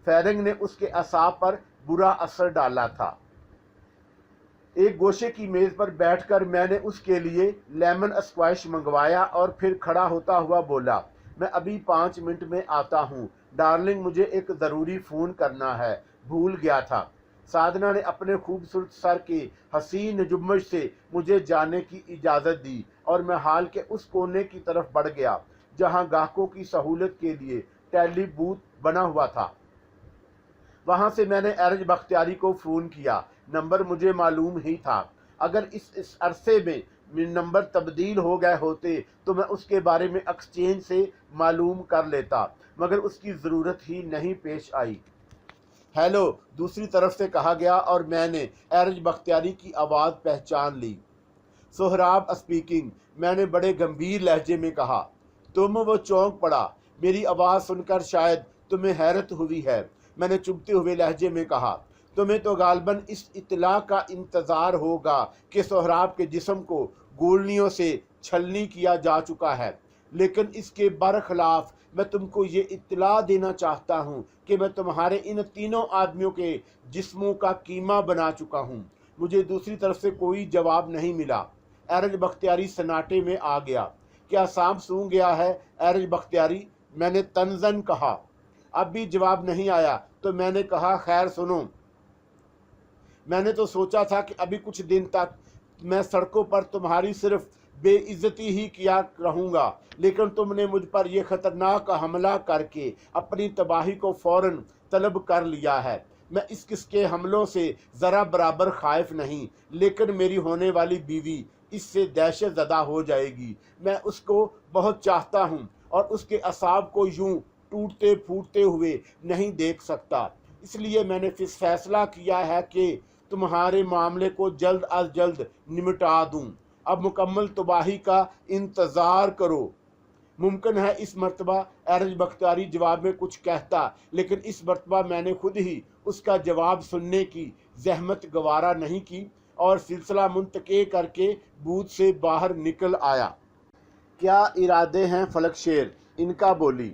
फायरिंग ने उसके असाब पर बुरा असर डाला था। एक गोशे की मेज पर बैठकर मैंने उसके लिए लेमन स्क्वैश मंगवाया और फिर खड़ा होता हुआ बोला, मैं अभी 5 मिनट में आता हूँ डार्लिंग, मुझे एक ज़रूरी फ़ोन करना है, भूल गया था। साधना ने अपने खूबसूरत सर के हसीन जुम्मश से मुझे जाने की इजाज़त दी और मैं हाल के उस कोने की तरफ बढ़ गया जहां ग्राहकों की सहूलत के लिए टेली बूथ बना हुआ था। वहां से मैंने एरज बख्तियारी को फ़ोन किया। नंबर मुझे मालूम ही था। अगर इस अरसे में नंबर तब्दील हो गए होते तो मैं उसके बारे में एक्सचेंज से मालूम कर लेता, मगर उसकी ज़रूरत ही नहीं पेश आई। हेलो, दूसरी तरफ से कहा गया और मैंने एरज बख्तियारी की आवाज़ पहचान ली। सोहराब स्पीकिंग, मैंने बड़े गंभीर लहजे में कहा। तुम? वो चौंक पड़ा। मेरी आवाज़ सुनकर शायद तुम्हें हैरत हुई है। मैंने चुभते हुए लहजे में कहा, तुम्हें तो गालबन इस इत्तला का इंतज़ार होगा कि सोहराब के जिस्म को गोलियों से छलनी किया जा चुका है, लेकिन इसके बरखिलाफ मैं तुमको ये इत्तला देना चाहता हूँ कि मैं तुम्हारे इन तीनों आदमियों के जिस्मों का कीमा बना चुका हूँ। मुझे दूसरी तरफ से कोई जवाब नहीं मिला। एरज बख्तियारी सन्नाटे में आ गया। क्या सांप सूंघ गया है एरज बख्तियारी? मैंने तंजन कहा। अब भी जवाब नहीं आया तो मैंने कहा, खैर सुनो, मैंने तो सोचा था कि अभी कुछ दिन तक मैं सड़कों पर तुम्हारी सिर्फ बेइज्जती ही किया रहूँगा, लेकिन तुमने मुझ पर यह खतरनाक हमला करके अपनी तबाही को फौरन तलब कर लिया है। मैं इस किस्म के हमलों से ज़रा बराबर खाइफ नहीं, लेकिन मेरी होने वाली बीवी इससे दहशत ज़दा हो जाएगी। मैं उसको बहुत चाहता हूँ और उसके असाब को यूं टूटते फूटते हुए नहीं देख सकता। इसलिए मैंने फैसला किया है कि तुम्हारे मामले को जल्द अज जल्द निपटा दूं। अब मुकम्मल तबाही का इंतज़ार करो। मुमकिन है इस मरतबा एरज बख्तियारी जवाब में कुछ कहता, लेकिन इस मरतबा मैंने खुद ही उसका जवाब सुनने की जहमत गवारा नहीं की और सिलसिला मुंतके करके बूथ से बाहर निकल आया। क्या इरादे हैं फलक शेर? इनका बोली।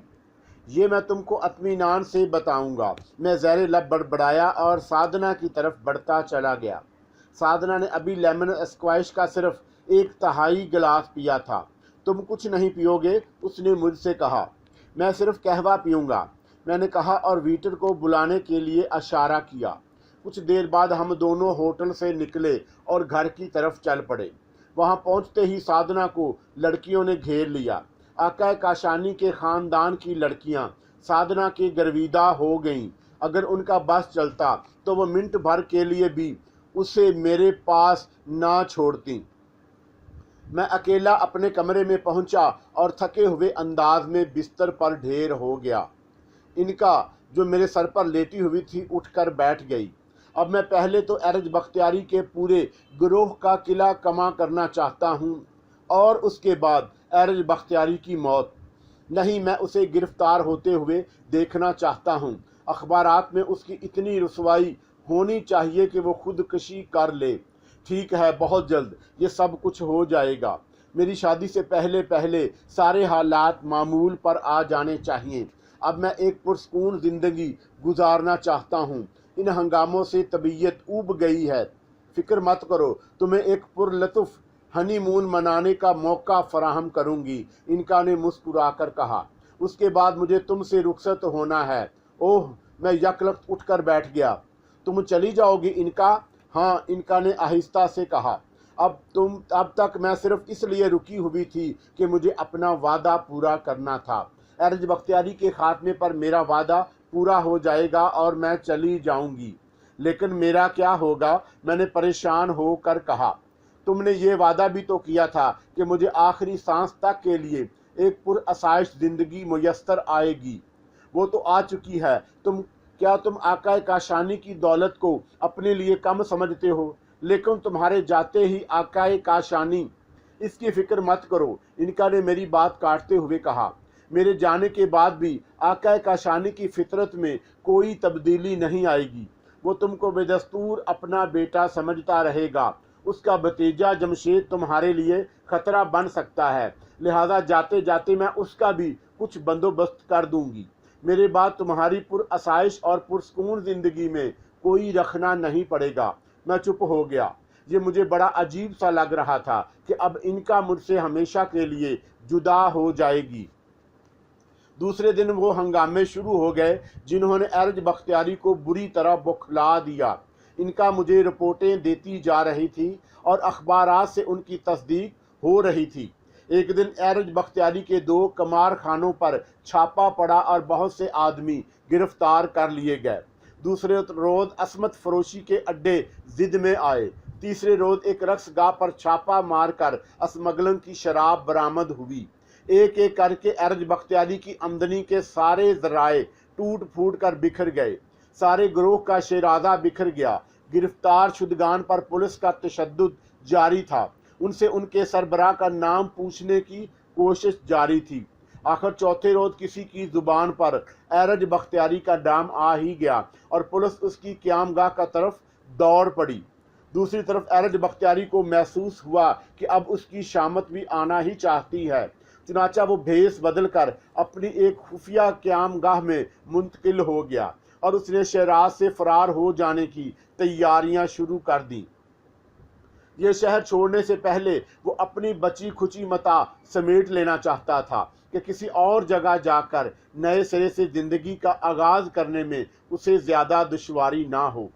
ये मैं तुमको इत्मीनान से बताऊंगा। मैं ज़ेरे लब बड़बड़ाया और साधना की तरफ बढ़ता चला गया। साधना ने अभी लेमन स्क्वैश का सिर्फ 1/3 गिलास पिया था। तुम कुछ नहीं पियोगे? उसने मुझसे कहा। मैं सिर्फ कहवा पीऊँगा, मैंने कहा और वीटर को बुलाने के लिए इशारा किया। कुछ देर बाद हम दोनों होटल से निकले और घर की तरफ चल पड़े। वहाँ पहुँचते ही साधना को लड़कियों ने घेर लिया। आका काशानी के ख़ानदान की लड़कियां साधना के गर्विदा हो गईं। अगर उनका बस चलता तो वो मिनट भर के लिए भी उसे मेरे पास ना छोड़ती। मैं अकेला अपने कमरे में पहुंचा और थके हुए अंदाज में बिस्तर पर ढेर हो गया। इनका जो मेरे सर पर लेटी हुई थी उठकर बैठ गई। अब मैं पहले तो एरज बख्तियारी के पूरे गिरोह का किला कमा करना चाहता हूँ और उसके बाद एरज बख्तियारी की मौत। नहीं, मैं उसे गिरफ्तार होते हुए देखना चाहता हूँ। अखबारात में उसकी इतनी रुसवाई होनी चाहिए कि वो खुदकशी कर ले। ठीक है, बहुत जल्द ये सब कुछ हो जाएगा। मेरी शादी से पहले पहले सारे हालात मामूल पर आ जाने चाहिए। अब मैं एक पुरसकून ज़िंदगी गुजारना चाहता हूँ। इन हंगामों से तबीयत ऊब गई है। फिक्र मत करो, तुम्हें एक पुरलतुफ़ हनीमून मनाने का मौका फराहम करूंगी, इनका ने मुस्कुराकर कहा। उसके बाद मुझे तुमसे रुखसत होना है। ओह, मैं यकलख्त उठकर बैठ गया। तुम चली जाओगी इनका? हाँ, इनका ने आहिस्ता से कहा। अब तक मैं सिर्फ इसलिए रुकी हुई थी कि मुझे अपना वादा पूरा करना था। एरज बख्तियारी के खात्मे पर मेरा वादा पूरा हो जाएगा और मैं चली जाऊंगी। लेकिन मेरा क्या होगा? मैंने परेशान होकर कहा। तुमने ये वादा भी तो किया था कि मुझे आखिरी सांस तक के लिए एक पुरअसाइश जिंदगी मुयस्सर आएगी। वो तो आ चुकी है। तुम आका काशानी की दौलत को अपने लिए कम समझते हो? लेकिन तुम्हारे जाते ही आका काशानी। इसकी फिक्र मत करो, इनका ने मेरी बात काटते हुए कहा। मेरे जाने के बाद भी आका काशानी की फितरत में कोई तब्दीली नहीं आएगी। वो तुमको बेदस्तूर अपना बेटा समझता रहेगा। उसका भतीजा जमशेद तुम्हारे लिए खतरा बन सकता है, लिहाजा जाते जाते मैं उसका भी कुछ बंदोबस्त कर दूंगी। मेरे बाद तुम्हारी पुरअसाइश और पुरसकून जिंदगी में कोई रखना नहीं पड़ेगा। मैं चुप हो गया। ये मुझे बड़ा अजीब सा लग रहा था कि अब इनका मुझसे हमेशा के लिए जुदा हो जाएगी। दूसरे दिन वो हंगामे शुरू हो गए जिन्होंने एरज बख्तियारी को बुरी तरह बौखला दिया। इनका मुझे रिपोर्टें देती जा रही थी और अखबारात से उनकी तस्दीक हो रही थी। एक दिन एरज बख्तियारी के 2 कमार खानों पर छापा पड़ा और बहुत से आदमी गिरफ्तार कर लिए गए। दूसरे रोज़ असमत फरोशी के अड्डे जिद में आए। तीसरे रोज़ एक रक्स गाह पर छापा मारकर स्मगलिंग की शराब बरामद हुई। एक एक करके एरज बख्तियारी की आमदनी के सारे जराए टूट फूट कर बिखर गए। सारे ग्रोह का शराजा बिखर गया। गिरफ्तार शुदगान पर पुलिस का तशद्दुद जारी था। उनसे उनके सरबराह का नाम पूछने की कोशिश जारी थी। आखिर चौथे रोज किसी की जुबान पर एरज बख्तियारी का नाम आ ही गया और पुलिस उसकी क़यामगाह का तरफ दौड़ पड़ी। दूसरी तरफ एरज बख्तियारी को महसूस हुआ कि अब उसकी शामत भी आना ही चाहती है। चुनाचा वो भेस बदल कर अपनी एक खुफिया क़यामगाह में मुंतकिल हो गया और उसने शहराज से फरार हो जाने की तैयारियां शुरू कर दी। ये शहर छोड़ने से पहले वो अपनी बची खुची मता समेट लेना चाहता था कि किसी और जगह जाकर नए सिरे से जिंदगी का आगाज करने में उसे ज्यादा दुश्वारी ना हो।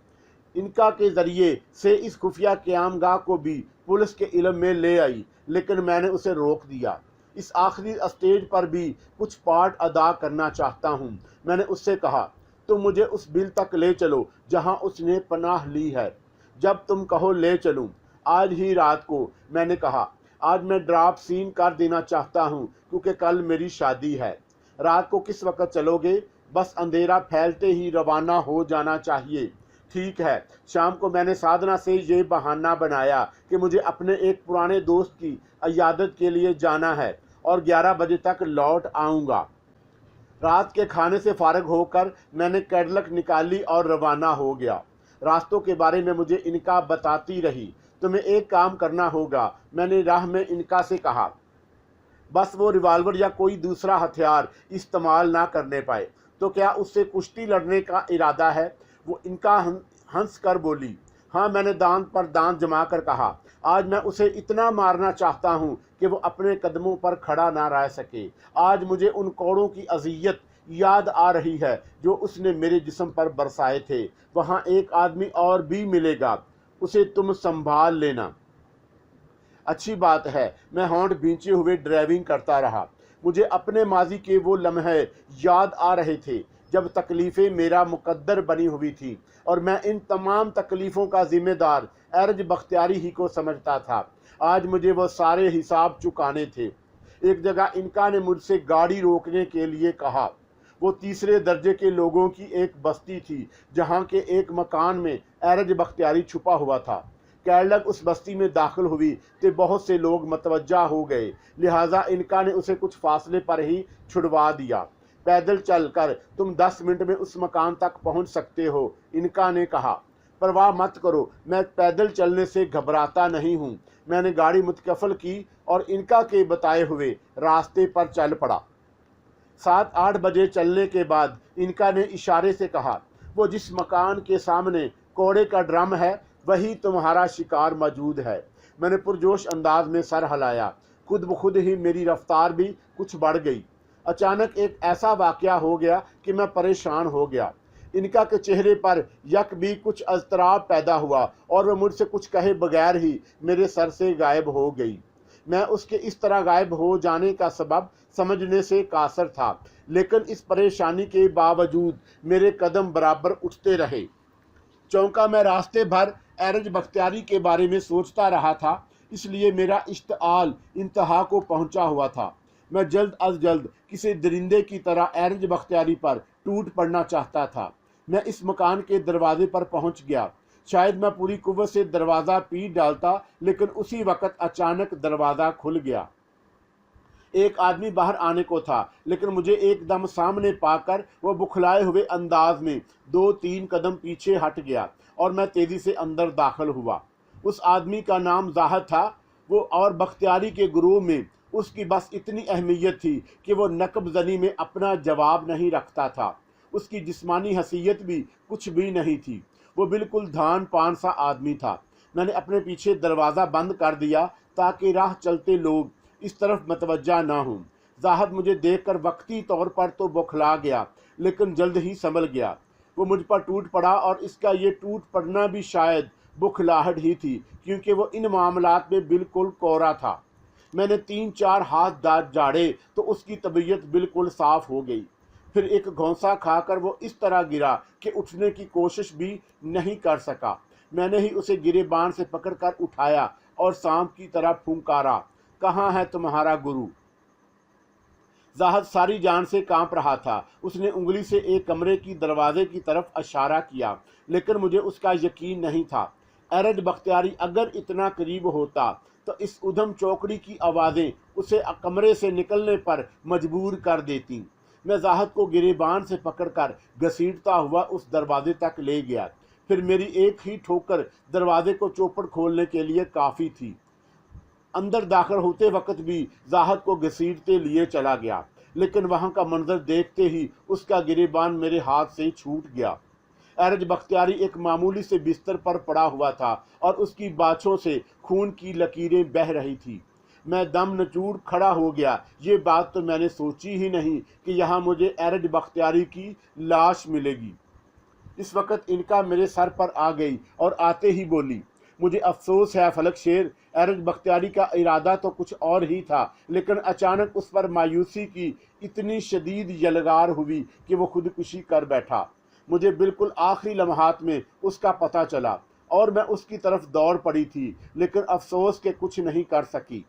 इनका के जरिए से इस खुफिया क़यामगाह को भी पुलिस के इल्म में ले आई, लेकिन मैंने उसे रोक दिया। इस आखिरी स्टेज पर भी कुछ पार्ट अदा करना चाहता हूँ। मैंने उससे कहा, तुम मुझे उस बिल तक ले चलो जहाँ उसने पनाह ली है। जब तुम कहो ले चलूँ। आज ही रात को। मैंने कहा, आज मैं ड्रॉप सीन कर देना चाहता हूँ क्योंकि कल मेरी शादी है। रात को किस वक्त चलोगे? बस अंधेरा फैलते ही रवाना हो जाना चाहिए। ठीक है। शाम को मैंने साधना से ये बहाना बनाया कि मुझे अपने एक पुराने दोस्त की इयादत के लिए जाना है और 11 बजे तक लौट आऊँगा। रात के खाने से फारग होकर मैंने कैडलक निकाली और रवाना हो गया। रास्तों के बारे में मुझे इनका बताती रही। तुम्हें एक काम करना होगा, मैंने राह में इनका से कहा। बस वो रिवाल्वर या कोई दूसरा हथियार इस्तेमाल ना करने पाए। तो क्या उससे कुश्ती लड़ने का इरादा है? वो इनका हंस कर बोली। हाँ, मैंने दांत पर दांत जमा कर कहा। आज मैं उसे इतना मारना चाहता हूँ कि वो अपने कदमों पर खड़ा ना रह सके। आज मुझे उन कोड़ों की अजियत याद आ रही है जो उसने मेरे जिस्म पर बरसाए थे। वहाँ एक आदमी और भी मिलेगा, उसे तुम संभाल लेना। अच्छी बात है। मैं होंठ भींचे हुए ड्राइविंग करता रहा। मुझे अपने माजी के वो लम्हे याद आ रहे थे जब तकलीफ़ें मेरा मुकद्दर बनी हुई थी और मैं इन तमाम तकलीफ़ों का जिम्मेदार एरज बख्तियारी ही को समझता था। आज मुझे वो सारे हिसाब चुकाने थे। एक जगह इनका ने मुझसे गाड़ी रोकने के लिए कहा। वो तीसरे दर्जे के लोगों की एक बस्ती थी जहाँ के एक मकान में एरज बख्तियारी छुपा हुआ था। कैडलक उस बस्ती में दाखिल हुई तो बहुत से लोग मतवज्जा हो गए, लिहाजा इनका ने उसे कुछ फासले पर ही छुड़वा दिया। पैदल चलकर तुम 10 मिनट में उस मकान तक पहुंच सकते हो, इनका ने कहा। परवाह मत करो, मैं पैदल चलने से घबराता नहीं हूँ। मैंने गाड़ी मुतकफल की और इनका के बताए हुए रास्ते पर चल पड़ा। 7-8 बजे चलने के बाद इनका ने इशारे से कहा, वो जिस मकान के सामने कोड़े का ड्रम है वही तुम्हारा शिकार मौजूद है। मैंने पुरजोश अंदाज में सर हिलाया। खुद ब खुद ही मेरी रफ्तार भी कुछ बढ़ गई। अचानक एक ऐसा वाकया हो गया कि मैं परेशान हो गया। इनका के चेहरे पर यक भी कुछ अज़तराब पैदा हुआ और वह मुझसे कुछ कहे बगैर ही मेरे सर से गायब हो गई। मैं उसके इस तरह गायब हो जाने का सबब समझने से कासर था, लेकिन इस परेशानी के बावजूद मेरे कदम बराबर उठते रहे। चौंका मैं रास्ते भर एरज बख्तियारी के बारे में सोचता रहा था, इसलिए मेरा इश्तिआल इंतहा को पहुंचा हुआ था। मैं जल्द अज जल्द किसी दरिंदे की तरह एरज बख्तियारी पर टूट पड़ना चाहता था। मैं इस मकान के दरवाजे पर पहुंच गया। शायद मैं पूरी कुव्वत से दरवाज़ा पीट डालता, लेकिन उसी वक़्त अचानक दरवाज़ा खुल गया। एक आदमी बाहर आने को था, लेकिन मुझे एकदम सामने पाकर वह बुखलाए हुए अंदाज में 2-3 कदम पीछे हट गया और मैं तेज़ी से अंदर दाखिल हुआ। उस आदमी का नाम जाहिद था। वो और बख्तियारी के गुरूह में उसकी बस इतनी अहमियत थी कि वो नकब ज़नी में अपना जवाब नहीं रखता था। उसकी जिस्मानी हसीयत भी कुछ भी नहीं थी। वो बिल्कुल धान पान सा आदमी था। मैंने अपने पीछे दरवाज़ा बंद कर दिया ताकि राह चलते लोग इस तरफ मतवज्जा ना हों। जाहिद मुझे देखकर वक्ती तौर पर तो बौखला गया, लेकिन जल्द ही संभल गया। वो मुझ पर टूट पड़ा और इसका ये टूट पड़ना भी शायद बुखलाहट ही थी, क्योंकि वो इन मामलात में बिल्कुल कोरा था। मैंने 3-4 हाथ दांत झाड़े तो उसकी तबीयत बिल्कुल साफ हो गई। फिर एक घौंसा खाकर वो इस तरह गिरा कि उठने की कोशिश भी नहीं कर सका। मैंने ही उसे गिरेबान से पकड़कर उठाया और सांप की तरह फुंकारा, कहाँ है तुम्हारा गुरु? जाहिद सारी जान से कांप रहा था। उसने उंगली से एक कमरे की दरवाजे की तरफ इशारा किया, लेकिन मुझे उसका यकीन नहीं था। एरज बख्तियारी अगर इतना करीब होता तो इस उधम चौकड़ी की आवाज़ें उसे कमरे से निकलने पर मजबूर कर देती। मैं जाहिद को गिरेबान से पकड़कर घसीटता हुआ उस दरवाजे तक ले गया। फिर मेरी एक ही ठोकर दरवाजे को चौपट खोलने के लिए काफ़ी थी। अंदर दाखिल होते वक्त भी जाहिद को घसीटते लिए चला गया, लेकिन वहां का मंजर देखते ही उसका गिरेबान मेरे हाथ से छूट गया। एरज बख्तियारी एक मामूली से बिस्तर पर पड़ा हुआ था और उसकी बाछों से खून की लकीरें बह रही थी। मैं दम नचूड़ खड़ा हो गया। ये बात तो मैंने सोची ही नहीं कि यहाँ मुझे एरज बख्तियारी की लाश मिलेगी। इस वक्त इनका मेरे सर पर आ गई और आते ही बोली, मुझे अफसोस है फलक शेर, एरज बख्तियारी का इरादा तो कुछ और ही था, लेकिन अचानक उस पर मायूसी की इतनी शदीद यलगार हुई कि वो खुदकुशी कर बैठा। मुझे बिल्कुल आखिरी लम्हात में उसका पता चला और मैं उसकी तरफ दौड़ पड़ी थी, लेकिन अफसोस के कुछ नहीं कर सकी।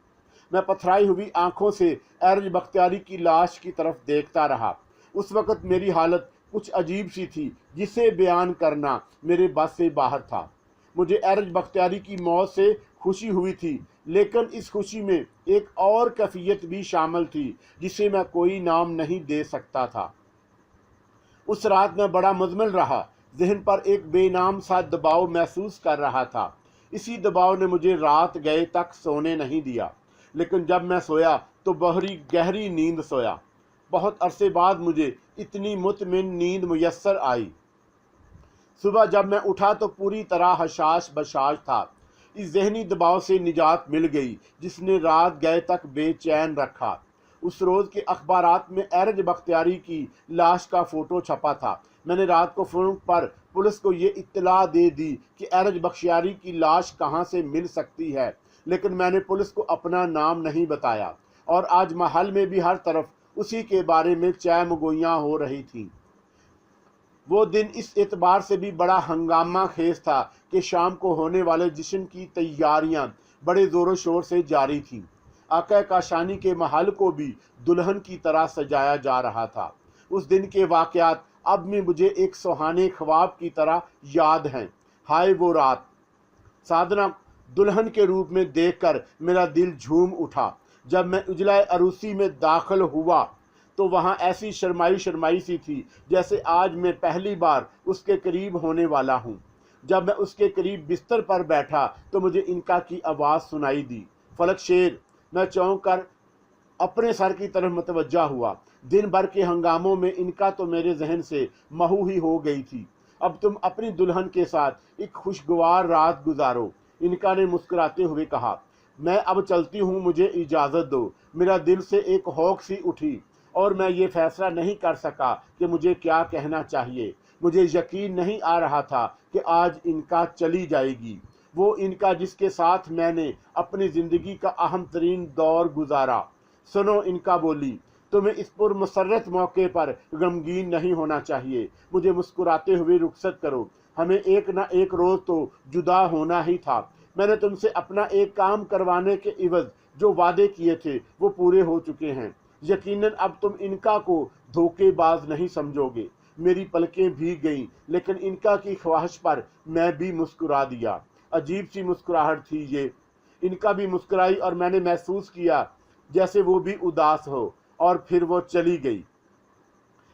मैं पथराई हुई आंखों से एरज बख्तियारी की लाश की तरफ देखता रहा। उस वक़्त मेरी हालत कुछ अजीब सी थी, जिसे बयान करना मेरे बस से बाहर था। मुझे एरज बख्तियारी की मौत से खुशी हुई थी, लेकिन इस खुशी में एक और कैफियत भी शामिल थी जिसे मैं कोई नाम नहीं दे सकता था। उस रात मैं बड़ा मुज़मिल रहा, जहन पर एक बेनाम सा दबाव महसूस कर रहा था। इसी दबाव ने मुझे रात गए तक सोने नहीं दिया, लेकिन जब मैं सोया तो बहरी गहरी नींद सोया। बहुत अरसे बाद मुझे इतनी मुतमिन नींद मुयस्सर आई। सुबह जब मैं उठा तो पूरी तरह हशाश बशाश था। इस जहनी दबाव से निजात मिल गई जिसने रात गए तक बेचैन रखा। उस रोज़ के अखबारात में एरज बख्तियारी की लाश का फ़ोटो छपा था। मैंने रात को फ़ोन पर पुलिस को ये इत्तला दे दी कि एरज बख्तियारी की लाश कहाँ से मिल सकती है, लेकिन मैंने पुलिस को अपना नाम नहीं बताया और आज महल में भी हर तरफ उसी के बारे में चैमगोइयाँ हो रही थीं। वो दिन इस एतबार से भी बड़ा हंगामा खेज था कि शाम को होने वाले जश्न की तैयारियां बड़े ज़ोरों शोर से जारी थीं। आका काशानी के महल को भी दुल्हन की तरह सजाया जा रहा था। उस दिन के वाक़यात अब भी मुझे एक सुहाने ख्वाब की तरह याद हैं। हाय वो रात! साधना दुल्हन के रूप में देखकर मेरा दिल झूम उठा। जब मैं उजला अरूसी में दाखिल हुआ तो वहाँ ऐसी शर्माई शर्माई सी थी जैसे आज मैं पहली बार उसके करीब होने वाला हूँ। जब मैं उसके करीब बिस्तर पर बैठा तो मुझे इनका की आवाज़ सुनाई दी, फलक शेर। मैं चौंक कर अपने सर की तरफ मुतवज्जा हुआ। दिन भर के हंगामों में इनका तो मेरे जहन से महू ही हो गई थी। अब तुम अपनी दुल्हन के साथ एक खुशगवार रात गुजारो, इनका ने मुस्कुराते हुए कहा। मैं अब चलती हूँ, मुझे इजाज़त दो। मेरा दिल से एक हौक सी उठी। और मैं ये फैसला नहीं कर सका कि मुझे क्या कहना चाहिए। मुझे यकीन नहीं आ रहा था कि आज इनका चली जाएगी, वो इनका जिसके साथ मैंने अपनी ज़िंदगी का अहम तरीन दौर गुजारा। सुनो, इनका बोली, तुम्हें इस पुरमसरत मौके पर गमगीन नहीं होना चाहिए। मुझे मुस्कुराते हुए रुखसत करो, हमें एक ना एक रोज़ तो जुदा होना ही था। मैंने तुमसे अपना एक काम करवाने के इवज़ जो वादे किए थे वो पूरे हो चुके हैं। यकीनन अब तुम इनका को धोखेबाज नहीं समझोगे। मेरी पलकें भीग गईं, लेकिन इनका की ख्वाहिश पर मैं भी मुस्कुरा दिया। अजीब सी मुस्कुराहट थी ये। इनका भी मुस्कुराई और मैंने महसूस किया जैसे वो भी उदास हो, और फिर वो चली गई।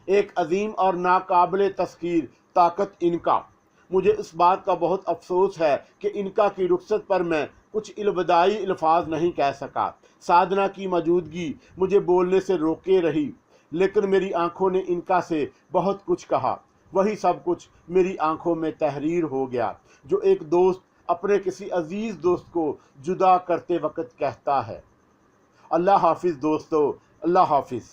एक अजीम और नाकाबिले तस्खीर ताकत इनका। मुझे इस बात का बहुत अफसोस है कि इनका की रुखसत पर मैं कुछ इल्वदाई अल्फाज नहीं कह सका। साधना की मौजूदगी मुझे बोलने से रोके रही, लेकिन मेरी आंखों ने इनका से बहुत कुछ कहा। वही सब कुछ मेरी आंखों में तहरीर हो गया जो एक दोस्त अपने किसी अजीज दोस्त को जुदा करते वक्त कहता है। अल्लाह हाफिज दोस्तों, अल्लाह हाफिज।